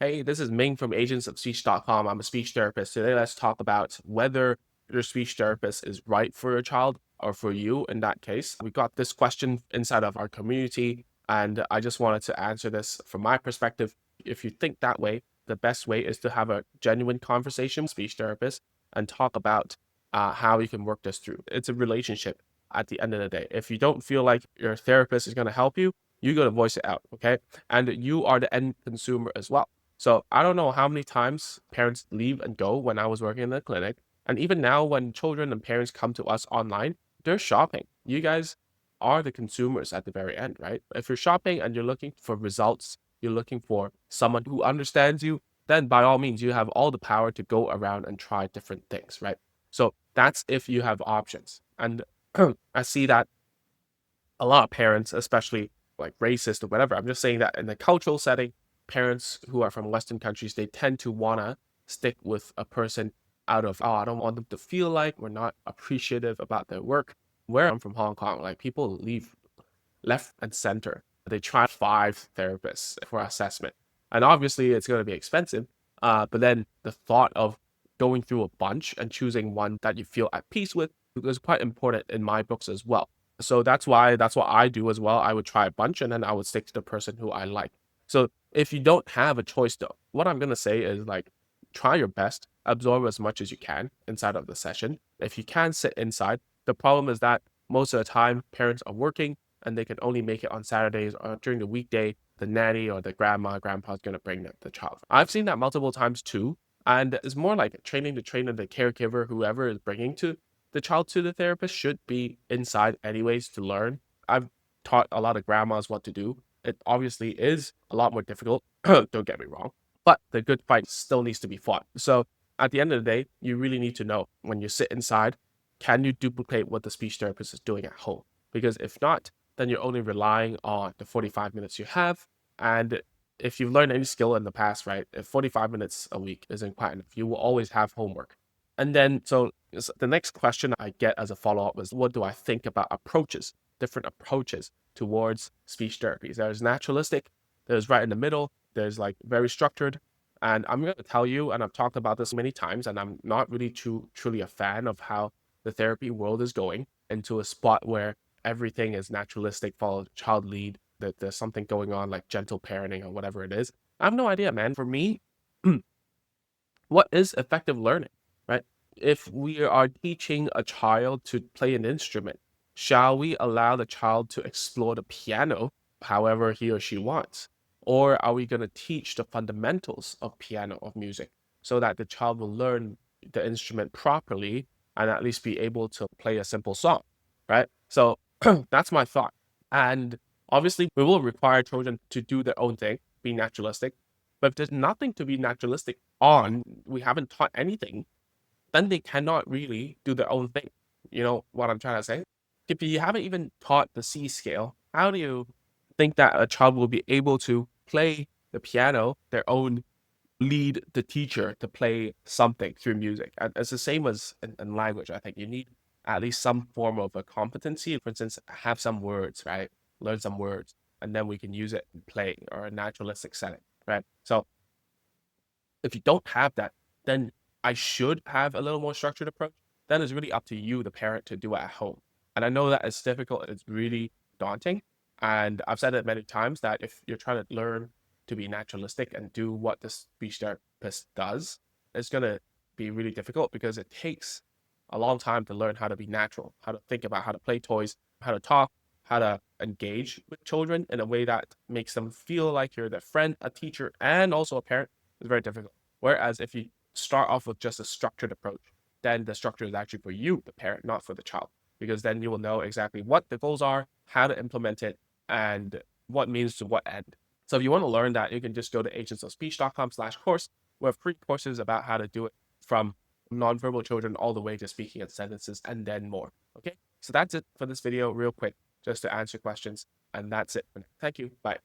Hey, this is Ming from agentsofspeech.com. I'm a speech therapist. Today, let's talk about whether your speech therapist is right for your child or for you in that case. We got this question inside of our community, and I just wanted to answer this from my perspective. If you think that way, the best way is to have a genuine conversation with a speech therapist and talk about how you can work this through. It's a relationship at the end of the day. If you don't feel like your therapist is going to help you, you got to voice it out, okay? And you are the end consumer as well. So I don't know how many times parents leave and go when I was working in the clinic. And even now, when children and parents come to us online, they're shopping. You guys are the consumers at the very end, right? If you're shopping and you're looking for results, you're looking for someone who understands you, then by all means, you have all the power to go around and try different things, right? So that's if you have options. And I see that a lot of parents, especially like racist or whatever, I'm just saying that in the cultural setting, parents who are from Western countries, they tend to wanna stick with a person out of, oh, I don't want them to feel like we're not appreciative about their work. Where I'm from Hong Kong, like people leave left and center. They try 5 therapists for assessment. And obviously it's going to be expensive. But then the thought of going through a bunch and choosing one that you feel at peace with is quite important in my books as well. So that's what I do as well. I would try a bunch and then I would stick to the person who I like. So if you don't have a choice though, what I'm gonna say is like try your best, absorb as much as you can inside of the session. If you can sit inside, the problem is that most of the time parents are working and they can only make it on Saturdays or during the weekday. The nanny or the grandpa is going to bring the child. I've seen that multiple times too. And it's more like training the trainer, the caregiver, whoever is bringing to the child to the therapist should be inside anyways to learn. I've taught a lot of grandmas what to do. It obviously is a lot more difficult. Don't get me wrong. But the good fight still needs to be fought. So at the end of the day, you really need to know when you sit inside, can you duplicate what the speech therapist is doing at home? Because if not, then you're only relying on the 45 minutes you have. And if you've learned any skill in the past, right, if 45 minutes a week isn't quite enough, you will always have homework. And then, so the next question I get as a follow up is what do I think about approaches, different approaches towards speech therapies? There's naturalistic, there's right in the middle, there's like very structured. And I'm going to tell you, and I've talked about this many times, and I'm not really truly a fan of how the therapy world is going into a spot where everything is naturalistic, follow child lead, that there's something going on like gentle parenting or whatever it is. I have no idea, man. For me, what is effective learning, right? If we are teaching a child to play an instrument, shall we allow the child to explore the piano however he or she wants? Or are we going to teach the fundamentals of piano, of music, so that the child will learn the instrument properly and at least be able to play a simple song, right? So that's my thought. And obviously, we will require children to do their own thing, be naturalistic. But if there's nothing to be naturalistic on, we haven't taught anything, then they cannot really do their own thing. You know what I'm trying to say? If you haven't even taught the C scale, how do you think that a child will be able to play the piano, their own lead the teacher to play something through music? And it's the same as in language. I think you need at least some form of a competency. For instance, have some words, right? Learn some words, and then we can use it in play or a naturalistic setting, right? So if you don't have that, then I should have a little more structured approach. Then it's really up to you, the parent, to do it at home. And I know that it's difficult, it's really daunting. And I've said it many times that if you're trying to learn to be naturalistic and do what the speech therapist does, it's going to be really difficult because it takes a long time to learn how to be natural, how to think about how to play toys, how to talk, how to engage with children in a way that makes them feel like you're their friend, a teacher, and also a parent is very difficult. Whereas if you start off with just a structured approach, then the structure is actually for you, the parent, not for the child, because then you will know exactly what the goals are, how to implement it, and what means to what end. So if you want to learn that, you can just go to agentsofspeech.com/course. We have free courses about how to do it from nonverbal children all the way to speaking in sentences and then more. Okay, so that's it for this video, real quick, just to answer questions. And that's it for now. Thank you. Bye.